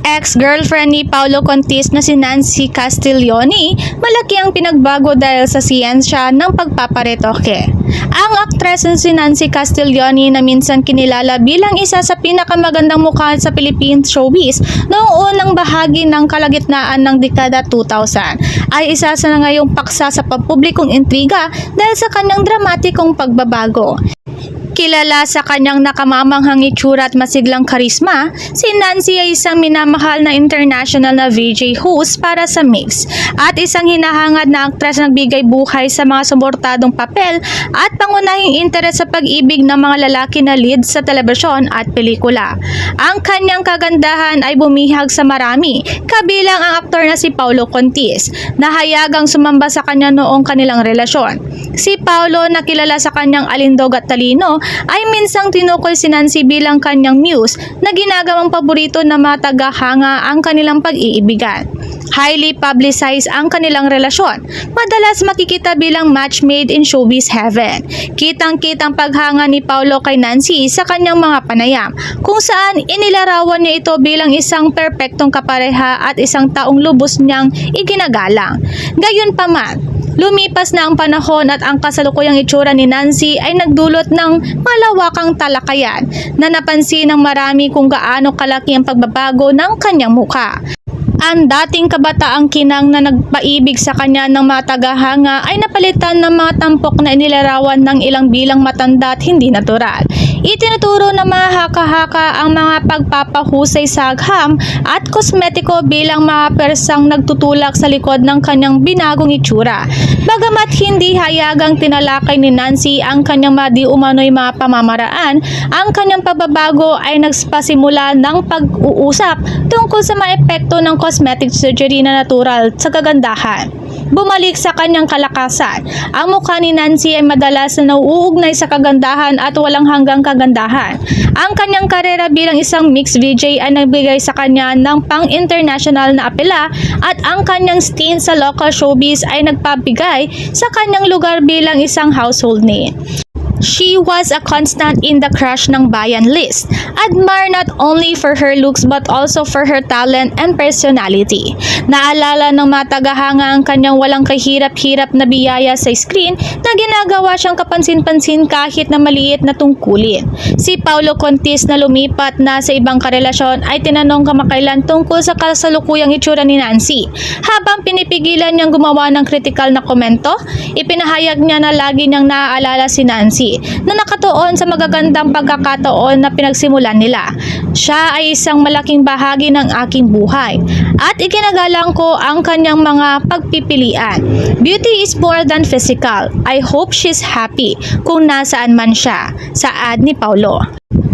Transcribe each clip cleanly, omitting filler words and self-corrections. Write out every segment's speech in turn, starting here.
Ex-girlfriend ni Paolo Contis na si Nancy Castiglione, malaki ang pinagbago dahil sa siyensya ng pagpaparetoke. Ang aktres na si Nancy Castiglione na minsan kinilala bilang isa sa pinakamagandang mukha sa Philippine showbiz noong unang bahagi ng kalagitnaan ng dekada 2000 ay isa sa ngayong paksa sa pampublikong intriga dahil sa kanyang dramatikong pagbabago. Kilala sa kanyang nakamamanghang itsura at masiglang karisma, si Nancy ay isang minamahal na international na VJ host para sa Mix at isang hinahangad na aktres na nagbigay buhay sa mga suportadong papel at pangunahing interes sa pag-ibig ng mga lalaki na lead sa telebisyon at pelikula. Ang kanyang kagandahan ay bumihag sa marami, kabilang ang aktor na si Paolo Contis, na hayagang sumamba sa kanya noong kanilang relasyon. Si Paolo, na kilala sa kanyang alindog at talino, ay minsang tinukoy si Nancy bilang kanyang muse na ginagawang paborito ng mga tagahanga ang kanilang pag-iibigan. Highly publicized ang kanilang relasyon. Madalas makikita bilang match made in showbiz heaven. Kitang-kitang paghanga ni Paolo kay Nancy sa kanyang mga panayam, kung saan inilarawan niya ito bilang isang perpektong kapareha at isang taong lubos niyang iginagalang. Gayunpaman, lumipas na ang panahon at ang kasalukuyang itsura ni Nancy ay nagdulot ng malawakang talakayan na napansin ng marami kung gaano kalaki ang pagbabago ng kanyang mukha. Ang dating kabataang kinang na nagpaibig sa kanya ng mga tagahanga ay napalitan ng mga tampok na inilarawan ng ilang bilang matanda at hindi natural. Itinuturo ng mga haka-haka ang mga pagpapahusay sa agham at kosmetiko bilang mga persang nagtutulak sa likod ng kanyang binagong itsura. Bagamat hindi hayagang tinalakay ni Nancy ang kanyang madi umano'y mga pamamaraan, ang kanyang pagbabago ay nagpasimula ng pag-uusap tungkol sa mga epekto ng cosmetic surgery na natural sa kagandahan. Bumalik sa kanyang kalakasan, ang mukha ni Nancy ay madalas na nauugnay sa kagandahan at walang hanggang kagandahan. Ang kanyang karera bilang isang mixed VJ ay nagbigay sa kanya ng pang-international na apela at ang kanyang stint sa local showbiz ay nagpabigay sa kanyang lugar bilang isang household name. She was a constant in the crush ng bayan list, admired not only for her looks but also for her talent and personality. Naalala ng mga tagahanga ang kanyang walang kahirap-hirap na biyaya sa screen na ginagawa siyang kapansin-pansin kahit na maliit na tungkulin. Si Paolo Contis, na lumipat na sa ibang karelasyon, ay tinanong kamakailan tungkol sa kasalukuyang itsura ni Nancy. Habang pinipigilan niyang gumawa ng kritikal na komento, ipinahayag niya na lagi niyang naaalala si Nancy na nakatuon sa magagandang pagkakataon na pinagsimulan nila. Siya ay isang malaking bahagi ng aking buhay at ikinagalang ko ang kanyang mga pagpipilian. Beauty is more than physical. I hope she's happy kung nasaan man siya. Saad ni Paolo.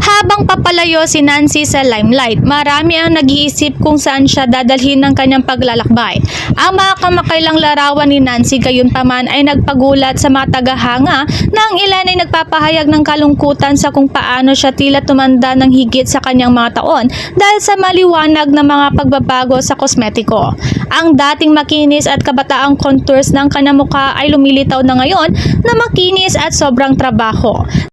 Habang papalayo si Nancy sa limelight, marami ang nag-iisip kung saan siya dadalhin ng kanyang paglalakbay. Ang mga kamakailang larawan ni Nancy gayunpaman ay nagpagulat sa mga tagahanga na ang ilan ay nagpapahayag ng kalungkutan sa kung paano siya tila tumanda ng higit sa kanyang mga taon dahil sa maliwanag na mga pagbabago sa kosmetiko. Ang dating makinis at kabataang contours ng kanyang mukha ay lumilitaw na ngayon na makinis at sobrang trabaho.